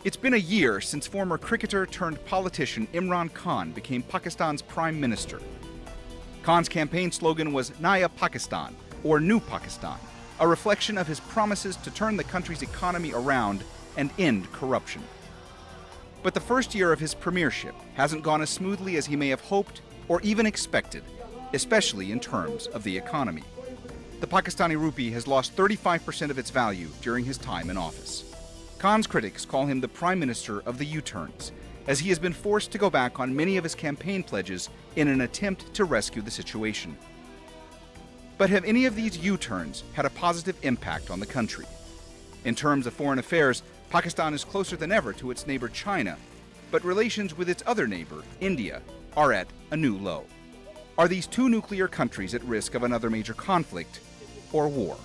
It's been a year since former cricketer turned politician Imran Khan became Pakistan's prime minister. Khan's campaign slogan was Naya Pakistan, or New Pakistan, a reflection of his promises to turn the country's economy around and end corruption. But the first year of his premiership hasn't gone as smoothly as he may have hoped or even expected, especially in terms of the economy. The Pakistani rupee has lost 35% of its value during his time in office. Khan's critics call him the prime minister of the U-turns, as he has been forced to go back on many of his campaign pledges in an attempt to rescue the situation. But have any of these U-turns had a positive impact on the country? In terms of foreign affairs, Pakistan is closer than ever to its neighbor China, but relations with its other neighbor, India, are at a new low. Are these two nuclear countries at risk of another major conflict or war?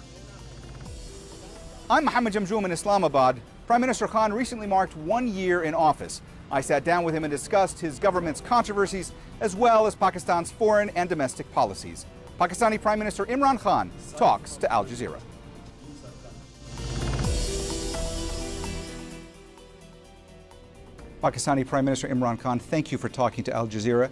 I'm Mohammed Jamjoom in Islamabad. Prime Minister Khan recently marked 1 year in office. I sat down with him and discussed his government's controversies as well as Pakistan's foreign and domestic policies. Pakistani Prime Minister Imran Khan talks to Al Jazeera. Pakistani Prime Minister Imran Khan, thank you for talking to Al Jazeera.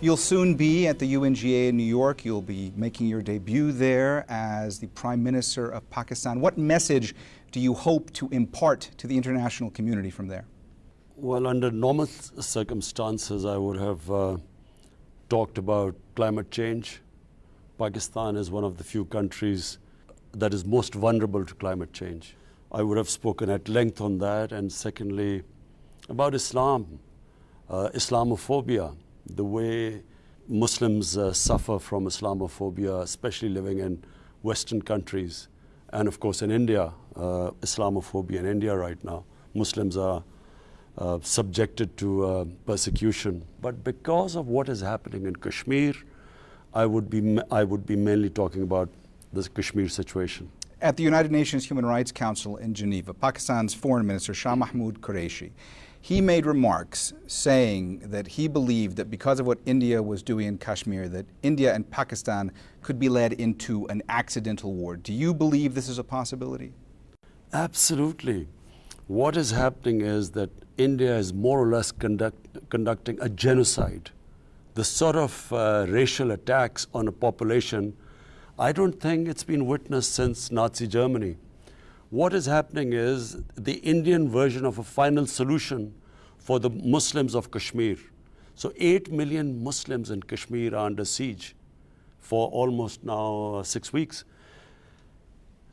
You'll soon be at the UNGA in New York. You'll be making your debut there as the Prime Minister of Pakistan. What message do you hope to impart to the international community from there? Well, under normal circumstances, I would have talked about climate change. Pakistan is one of the few countries that is most vulnerable to climate change. I would have spoken at length on that. And secondly, about Islam, Islamophobia, the way Muslims suffer from Islamophobia, especially living in Western countries. And of course in India, Islamophobia in India right now. Muslims are subjected to persecution. But because of what is happening in Kashmir, I would be mainly talking about the Kashmir situation. At the United Nations Human Rights Council in Geneva, Pakistan's Foreign Minister Shah Mahmood Qureshi, he made remarks saying that he believed that because of what India was doing in Kashmir, that India and Pakistan could be led into an accidental war. Do you believe this is a possibility? Absolutely. What is happening is that India is more or less conducting a genocide. The sort of racial attacks on a population, I don't think it's been witnessed since Nazi Germany. What is happening is the Indian version of a final solution for the Muslims of Kashmir. So 8 million Muslims in Kashmir are under siege for almost now 6 weeks.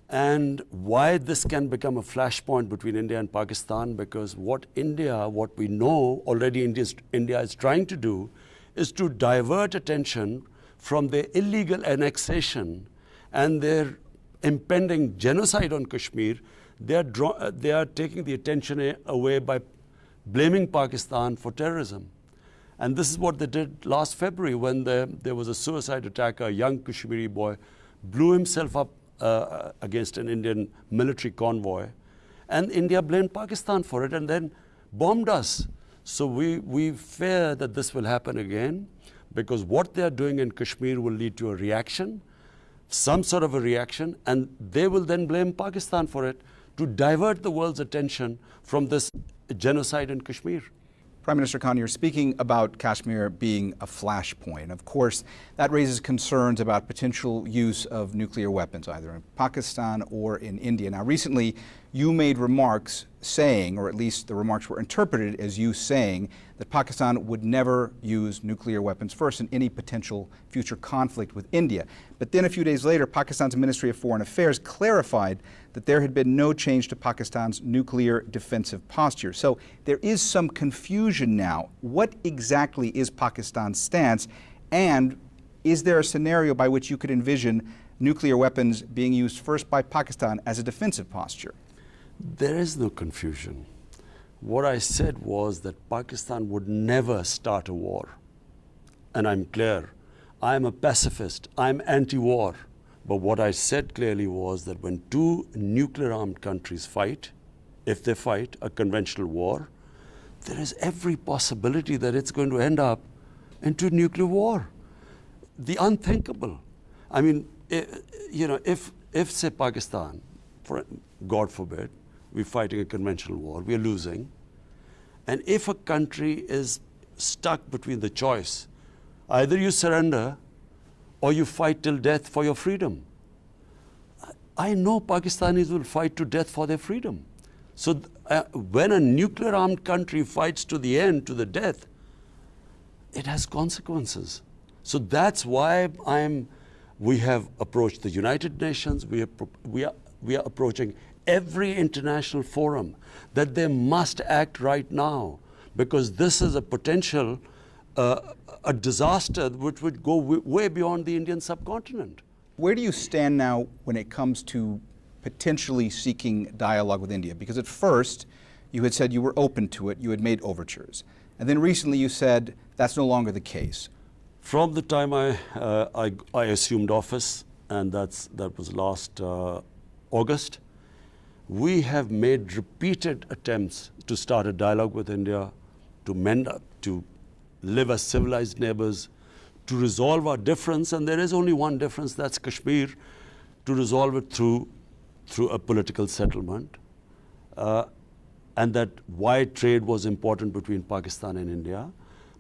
And why this can become a flashpoint between India and Pakistan, because what we know already India is trying to do is to divert attention from their illegal annexation and their impending genocide on Kashmir. They are taking the attention away by blaming Pakistan for terrorism. And this is what they did last February when there was a suicide attacker, a young Kashmiri boy, blew himself up against an Indian military convoy. And India blamed Pakistan for it and then bombed us. So we fear that this will happen again, because what they are doing in Kashmir will lead to a reaction, some sort of a reaction, and they will then blame Pakistan for it to divert the world's attention from this genocide in Kashmir. Prime Minister Khan, you're speaking about Kashmir being a flashpoint. Of course, that raises concerns about potential use of nuclear weapons, either in Pakistan or in India. Now, recently, you made remarks saying, or at least the remarks were interpreted as you saying, that Pakistan would never use nuclear weapons first in any potential future conflict with India. But then a few days later, Pakistan's Ministry of Foreign Affairs clarified that there had been no change to Pakistan's nuclear defensive posture. So there is some confusion now. What exactly is Pakistan's stance? And is there a scenario by which you could envision nuclear weapons being used first by Pakistan as a defensive posture? There is no confusion. What I said was that Pakistan would never start a war. And I'm clear. I'm a pacifist. I'm anti-war. But what I said clearly was that when two nuclear-armed countries fight, if they fight a conventional war, there is every possibility that it's going to end up into nuclear war. The unthinkable. I mean, if say Pakistan, God forbid, we're fighting a conventional war, we're losing, and if a country is stuck between the choice, either you surrender or you fight till death for your freedom. I know Pakistanis will fight to death for their freedom. So when a nuclear armed country fights to the end, to the death, it has consequences. So that's why we have approached the United Nations, we are approaching every international forum that they must act right now, because this is a potential a disaster which would go way beyond the Indian subcontinent. Where do you stand now when it comes to potentially seeking dialogue with India? Because at first you had said you were open to it, you had made overtures, and then recently you said that's no longer the case. From the time I assumed office, and that was last August, we have made repeated attempts to start a dialogue with India, to mend up, to live as civilized neighbors, to resolve our difference, and there is only one difference, that's Kashmir, to resolve it through a political settlement, and that why trade was important between Pakistan and India.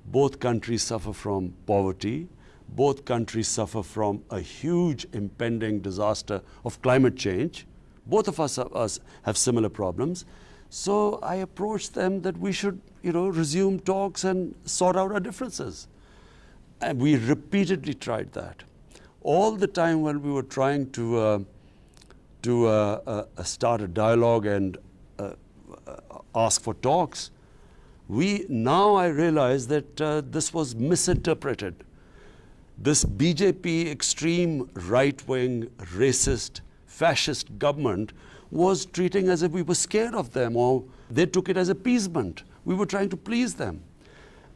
Both countries suffer from poverty. Both countries suffer from a huge impending disaster of climate change. Both of us have similar problems. So I approached them that we should, resume talks and sort out our differences. And we repeatedly tried that. All the time when we were trying to start a dialogue and ask for talks, now I realize that this was misinterpreted. This BJP extreme right-wing, racist, fascist government was treating as if we were scared of them, or they took it as appeasement. We were trying to please them.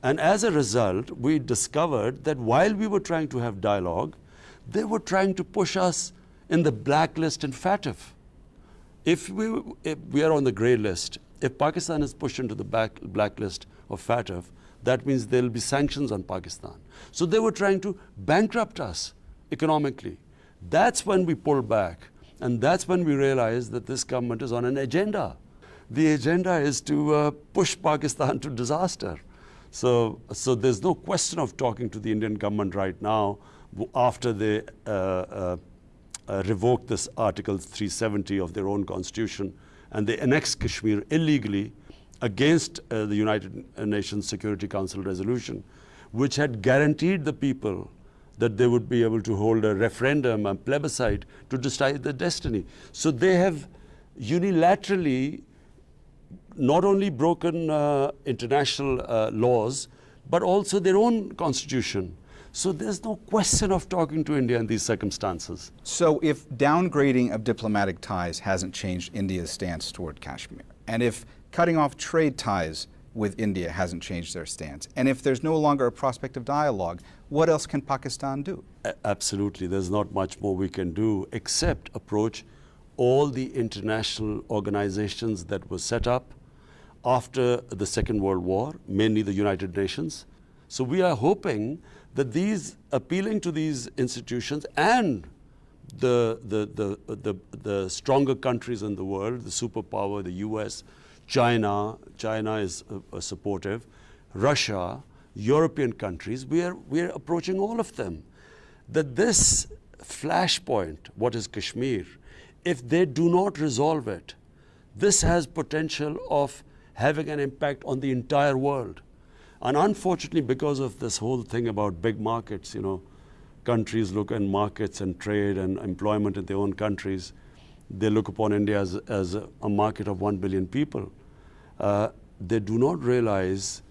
And as a result, we discovered that while we were trying to have dialogue, they were trying to push us in the blacklist in FATF. If we are on the grey list, if Pakistan is pushed into the blacklist of FATF, that means there will be sanctions on Pakistan. So they were trying to bankrupt us economically. That's when we pulled back. And that's when we realized that this government is on an agenda. The agenda is to push Pakistan to disaster. So there's no question of talking to the Indian government right now after they revoked this Article 370 of their own constitution and they annexed Kashmir illegally against the United Nations Security Council resolution, which had guaranteed the people that they would be able to hold a referendum and plebiscite to decide their destiny. So they have unilaterally not only broken international laws, but also their own constitution. So there's no question of talking to India in these circumstances. So if downgrading of diplomatic ties hasn't changed India's stance toward Kashmir, and if cutting off trade ties with India hasn't changed their stance, and if there's no longer a prospect of dialogue, what else can Pakistan do? Absolutely. There's not much more we can do except approach all the international organizations that were set up after the Second World War, mainly the United Nations. So we are hoping that appealing to these institutions and the stronger countries in the world, the superpower, the US, China is supportive, Russia, European countries, we are approaching all of them. That this flashpoint, what is Kashmir, if they do not resolve it, this has potential of having an impact on the entire world. And unfortunately, because of this whole thing about big markets, countries look at markets and trade and employment in their own countries, they look upon India as a market of 1 billion people. They do not realize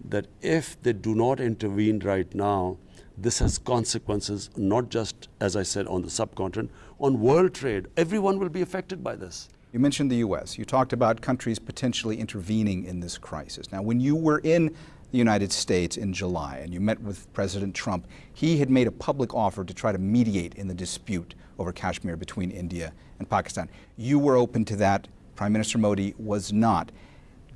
that if they do not intervene right now, this has consequences, not just, as I said, on the subcontinent, on world trade. Everyone will be affected by this. You mentioned the US. You talked about countries potentially intervening in this crisis. Now, when you were in the United States in July and you met with President Trump, he had made a public offer to try to mediate in the dispute over Kashmir between India and Pakistan. You were open to that. Prime Minister Modi was not.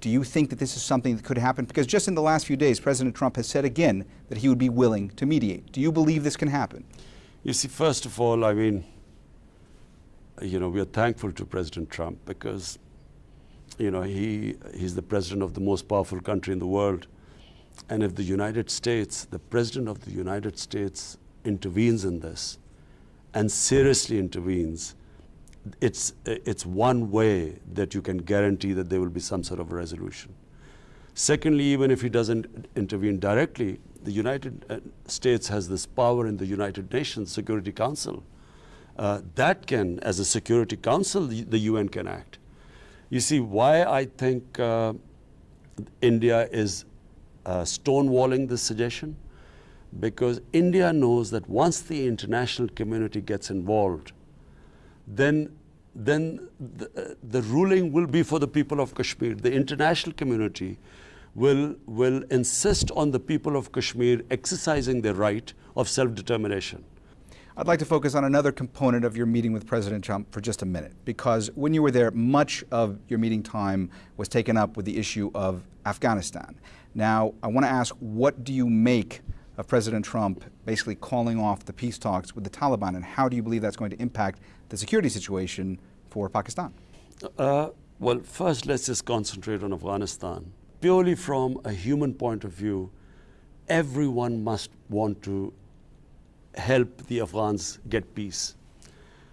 Do you think that this is something that could happen? Because just in the last few days, President Trump has said again that he would be willing to mediate. Do you believe this can happen? You see, first of all, I mean, we are thankful to President Trump because, he's the president of the most powerful country in the world. And if the United States, the president of the United States intervenes in this and seriously intervenes, it's one way that you can guarantee that there will be some sort of a resolution. Secondly, even if he doesn't intervene directly, the United States has this power in the United Nations Security Council. That can, as a Security Council, the UN can act. You see, why I think India is stonewalling this suggestion? Because India knows that once the international community gets involved, then the ruling will be for the people of Kashmir. The international community will insist on the people of Kashmir exercising their right of self-determination. I'd like to focus on another component of your meeting with President Trump for just a minute, because when you were there, much of your meeting time was taken up with the issue of Afghanistan. Now, I want to ask, what do you make of President Trump basically calling off the peace talks with the Taliban, and how do you believe that's going to impact the security situation for Pakistan? Well, first let's just concentrate on Afghanistan. Purely from a human point of view, everyone must want to help the Afghans get peace.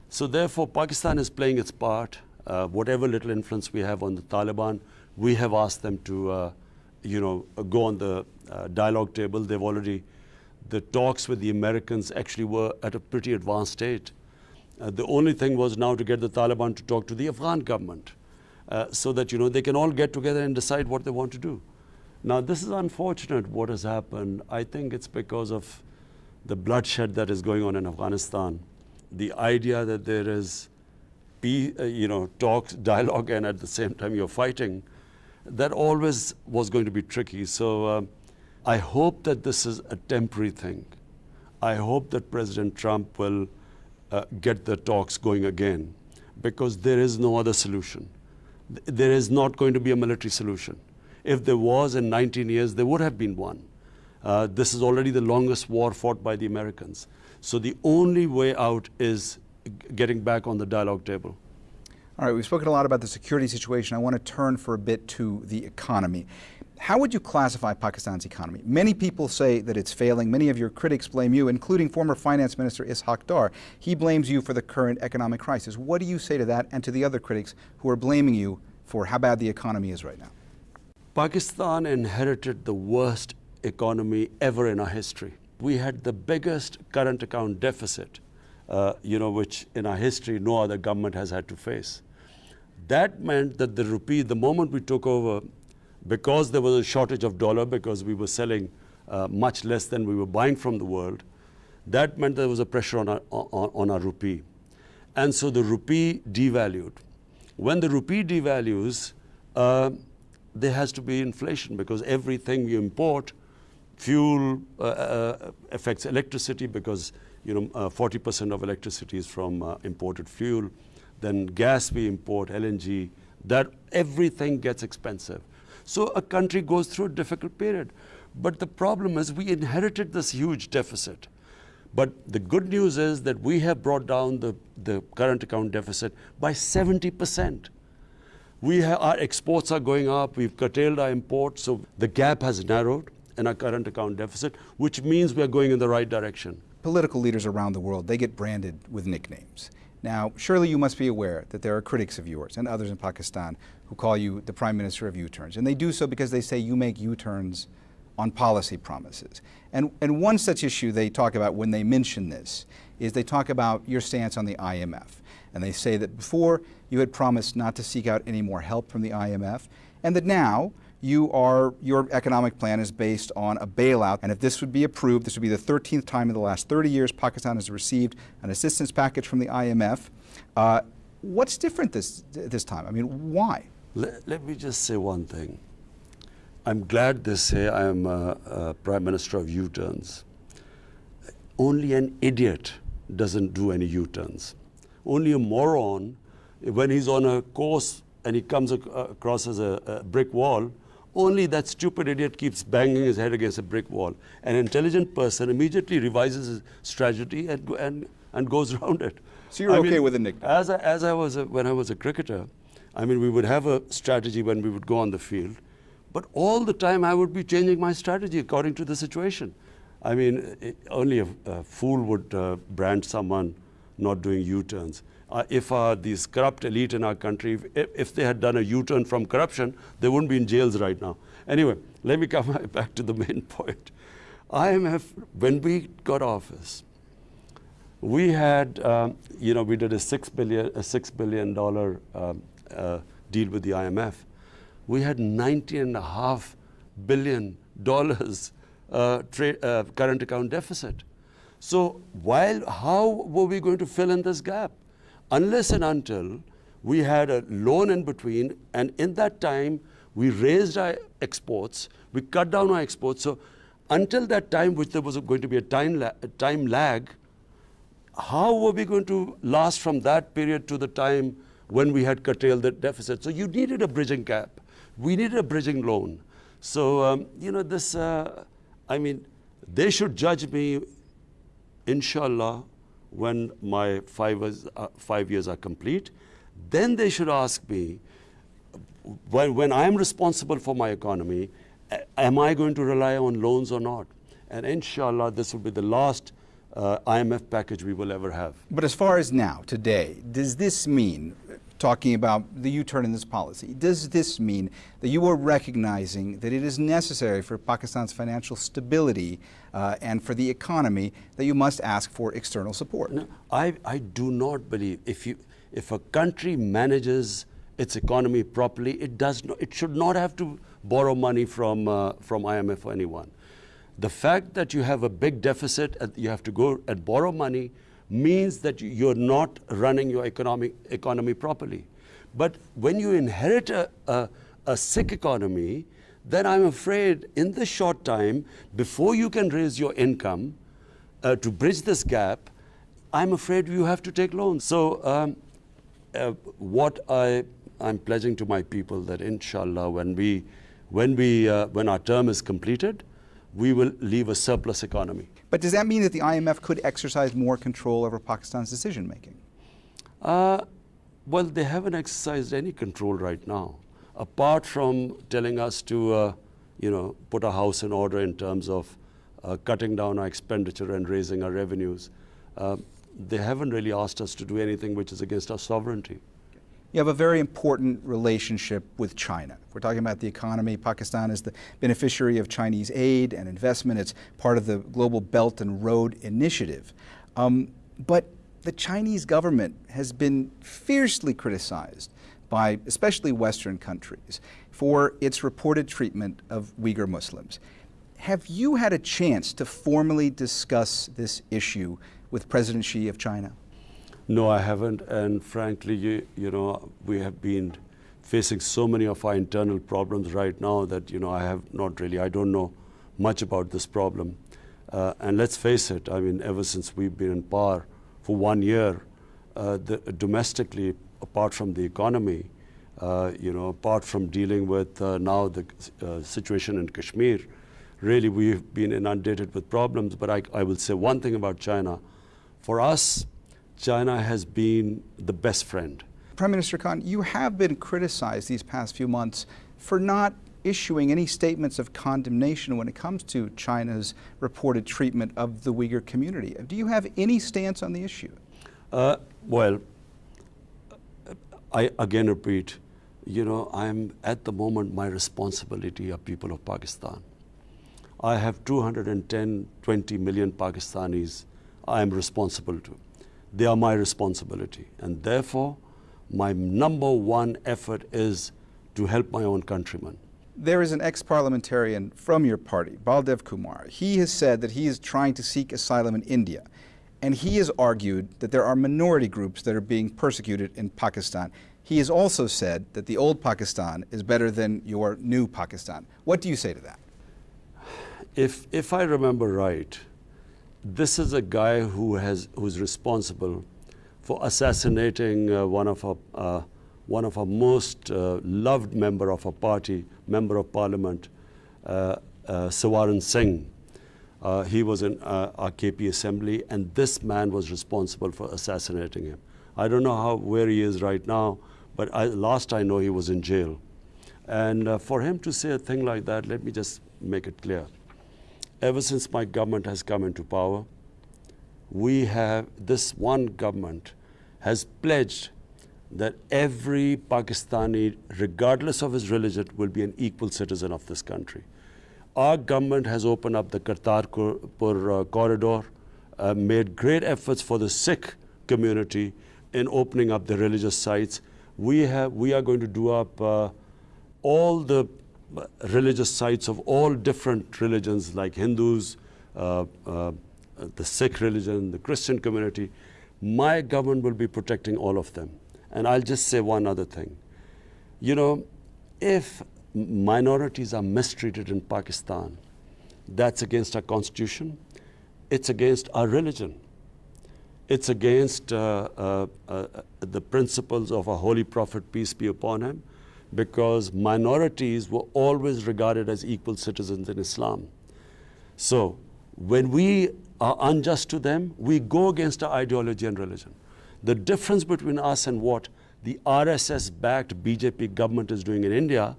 So therefore, Pakistan is playing its part. Whatever little influence we have on the Taliban, we have asked them to, go on the dialogue table. The talks with the Americans actually were at a pretty advanced state. The only thing was now to get the Taliban to talk to the Afghan government so that, they can all get together and decide what they want to do. Now, this is unfortunate what has happened. I think it's because of the bloodshed that is going on in Afghanistan. The idea that there is talks, dialogue, and at the same time you're fighting, that always was going to be tricky. So I hope that this is a temporary thing. I hope that President Trump will get the talks going again, because there is no other solution. There is not going to be a military solution. If there was in 19 years, there would have been one. This is already the longest war fought by the Americans. So the only way out is getting back on the dialogue table. All right, we've spoken a lot about the security situation. I want to turn for a bit to the economy. How would you classify Pakistan's economy? Many people say that it's failing. Many of your critics blame you, including former Finance Minister Ishaq Dar. He blames you for the current economic crisis. What do you say to that and to the other critics who are blaming you for how bad the economy is right now? Pakistan inherited the worst economy ever in our history. We had the biggest current account deficit, which in our history no other government has had to face. That meant that the rupee, the moment we took over, because there was a shortage of dollar, because we were selling much less than we were buying from the world, that meant there was a pressure on our rupee. And so the rupee devalued. When the rupee devalues, there has to be inflation, because everything you import, fuel affects electricity, because 40% of electricity is from imported fuel. Then gas we import, LNG, that everything gets expensive. So a country goes through a difficult period. But the problem is we inherited this huge deficit. But the good news is that we have brought down the current account deficit by 70%. Our exports are going up, we've curtailed our imports, so the gap has narrowed in our current account deficit, which means we're going in the right direction. Political leaders around the world, they get branded with nicknames. Now, surely you must be aware that there are critics of yours and others in Pakistan who call you the Prime Minister of U-turns. And they do so because they say you make U-turns on policy promises. And one such issue they talk about when they mention this is they talk about your stance on the IMF. And they say that before you had promised not to seek out any more help from the IMF, and that now your economic plan is based on a bailout. And if this would be approved, this would be the 13th time in the last 30 years Pakistan has received an assistance package from the IMF. What's different this time? I mean, why? Let me just say one thing. I'm glad they say I am a Prime Minister of U-turns. Only an idiot doesn't do any U-turns. Only a moron, when he's on a course and he comes across as a brick wall, only that stupid idiot keeps banging his head against a brick wall. An intelligent person immediately revises his strategy and goes around it. So you're okay with a nickname? When I was a cricketer, I mean, we would have a strategy when we would go on the field, but all the time I would be changing my strategy according to the situation. I mean, only a fool would brand someone not doing U-turns. If these corrupt elite in our country, if they had done a U-turn from corruption, they wouldn't be in jails right now. Anyway, let me come back to the main point. IMF, when we got office, we had, we did a $6 billion deal with the IMF. We had $90.5 billion current account deficit. So how were we going to fill in this gap? Unless and until we had a loan in between, and in that time, we raised our exports, we cut down our exports. So until that time, which there was going to be a time lag, how were we going to last from that period to the time when we had curtailed the deficit? So you needed a bridging gap. We needed a bridging loan. So, I mean, they should judge me, inshallah, when my 5 years are complete. Then they should ask me, when I am responsible for my economy, am I going to rely on loans or not? And inshallah, this will be the last IMF package we will ever have. But as far as now, today, does this mean, talking about the U-turn in this policy, does this mean that you are recognizing that it is necessary for Pakistan's financial stability and for the economy that you must ask for external support? No, I do not believe if a country manages its economy properly, it should not have to borrow money from IMF or anyone. The fact that you have a big deficit and you have to go and borrow money means that you're not running your economy properly. But when you inherit a sick economy, then I'm afraid in the short time, before you can raise your income to bridge this gap, I'm afraid you have to take loans. So what I'm pledging to my people that inshallah, when our term is completed, we will leave a surplus economy. But does that mean that the IMF could exercise more control over Pakistan's decision-making? Well, they haven't exercised any control right now, apart from telling us to, put our house in order in terms of cutting down our expenditure and raising our revenues. They haven't really asked us to do anything which is against our sovereignty. You have a very important relationship with China. If we're talking about the economy, Pakistan is the beneficiary of Chinese aid and investment. It's part of the Global Belt and Road Initiative. But the Chinese government has been fiercely criticized by especially Western countries for its reported treatment of Uyghur Muslims. Have you had a chance to formally discuss this issue with President Xi of China? No, I haven't, and frankly, we have been facing so many of our internal problems right now that, I don't know much about this problem. And let's face it, I mean, ever since we've been in power for 1 year, domestically, apart from the economy, apart from dealing with now the situation in Kashmir, really we've been inundated with problems. But I will say one thing about China. For us, China has been the best friend. Prime Minister Khan, you have been criticized these past few months for not issuing any statements of condemnation when it comes to China's reported treatment of the Uyghur community. Do you have any stance on the issue? Well, I again repeat, I'm at the moment, my responsibility are people of Pakistan. I have 20 million Pakistanis I am responsible to. They are my responsibility. And therefore, my number one effort is to help my own countrymen. There is an ex-parliamentarian from your party, Baldev Kumar. He has said that he is trying to seek asylum in India. And he has argued that there are minority groups that are being persecuted in Pakistan. He has also said that the old Pakistan is better than your new Pakistan. What do you say to that? If I remember right, this is a guy who's responsible for assassinating one of our one of our most loved member of our party, member of parliament, Sawaran Singh. He was in our KP assembly, and this man was responsible for assassinating him. I don't know where he is right now, but last I know he was in jail. And for him to say a thing like that, let me just make it clear. Ever since my government has come into power, this one government has pledged that every Pakistani, regardless of his religion, will be an equal citizen of this country. Our government has opened up the Kartarpur corridor, made great efforts for the Sikh community in opening up the religious sites. We are going to do up all the religious sites of all different religions, like Hindus, the Sikh religion, the Christian community. My government will be protecting all of them. And I'll just say one other thing. You know, if minorities are mistreated in Pakistan, that's against our constitution, it's against our religion, it's against the principles of our holy prophet, peace be upon him, because minorities were always regarded as equal citizens in Islam. So when we are unjust to them, we go against our ideology and religion. The difference between us and what the RSS-backed BJP government is doing in India,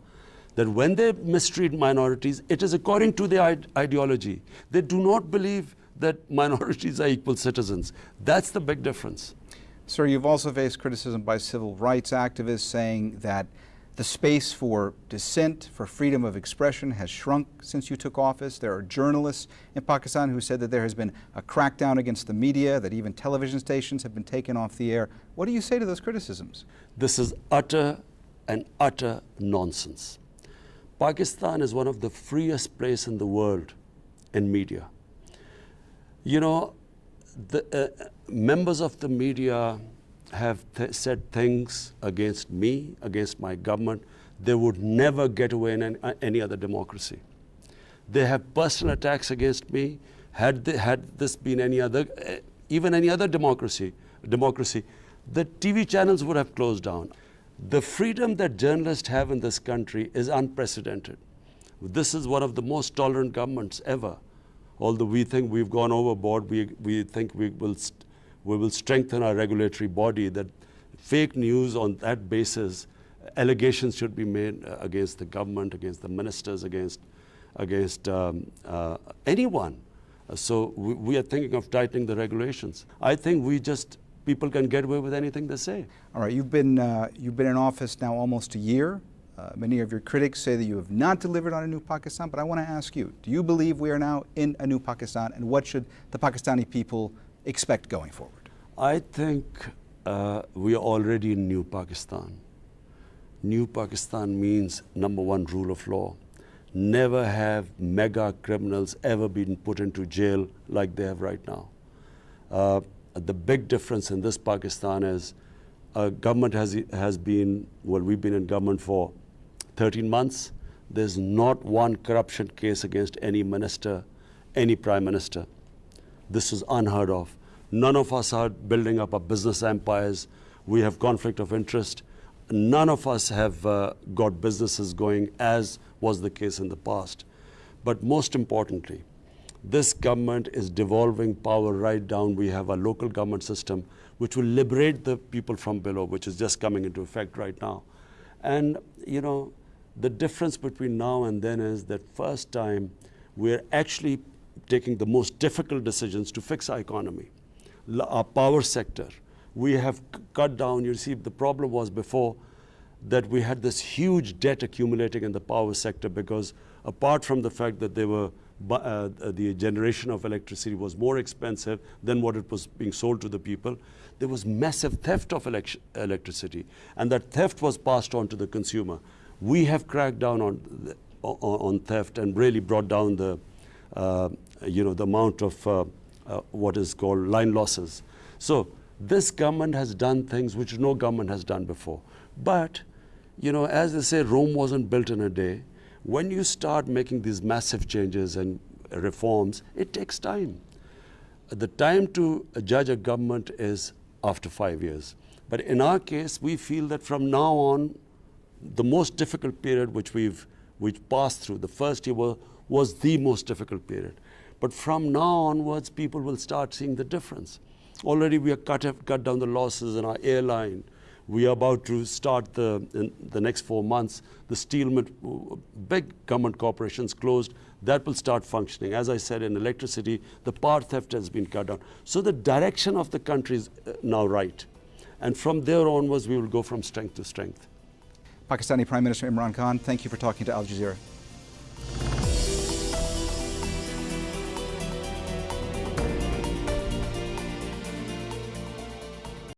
that when they mistreat minorities, it is according to their ideology. They do not believe that minorities are equal citizens. That's the big difference. Sir, you've also faced criticism by civil rights activists saying that the space for dissent, for freedom of expression has shrunk since you took office. There are journalists in Pakistan who said that there has been a crackdown against the media, that even television stations have been taken off the air. What do you say to those criticisms? This is utter and utter nonsense. Pakistan is one of the freest places in the world in media. You know, the members of the media have said things against me, against my government, they would never get away in any other democracy. They have personal attacks against me. Had this been any other, even any other democracy, the TV channels would have closed down. The freedom that journalists have in this country is unprecedented. This is one of the most tolerant governments ever. Although we think we've gone overboard, we think we will strengthen our regulatory body, that fake news on that basis, allegations should be made against the government, against the ministers, against anyone. So we are thinking of tightening the regulations. I think people can get away with anything they say. All right, you've been in office now almost a year. Many of your critics say that you have not delivered on a new Pakistan, but I want to ask you, do you believe we are now in a new Pakistan, and what should the Pakistani people expect going forward? I think we are already in New Pakistan. New Pakistan means, number one, rule of law. Never have mega criminals ever been put into jail like they have right now. The big difference in this Pakistan is government has been, well, we've been in government for 13 months. There's not one corruption case against any minister, any prime minister. This is unheard of. None of us are building up our business empires. We have conflict of interest. None of us have got businesses going as was the case in the past. But most importantly, this government is devolving power right down. We have a local government system which will liberate the people from below, which is just coming into effect right now. And, you know, the difference between now and then is that first time we're actually taking the most difficult decisions to fix our economy. Our power sector, we have cut down. You see, the problem was before that we had this huge debt accumulating in the power sector, because apart from the fact that the generation of electricity was more expensive than what it was being sold to the people, there was massive theft of electricity, and that theft was passed on to the consumer. We have cracked down on theft and really brought down the amount of what is called line losses. So this government has done things which no government has done before. But, you know, as they say, Rome wasn't built in a day. When you start making these massive changes and reforms, it takes time. The time to judge a government is after 5 years. But in our case, we feel that from now on, the most difficult period which we've passed through, the first year was the most difficult period. But from now onwards, people will start seeing the difference. Already we have cut down the losses in our airline. We are about to start in the next 4 months, the steel, big government corporations closed, that will start functioning. As I said, in electricity, the power theft has been cut down. So the direction of the country is now right. And from there onwards, we will go from strength to strength. Pakistani Prime Minister Imran Khan, thank you for talking to Al Jazeera.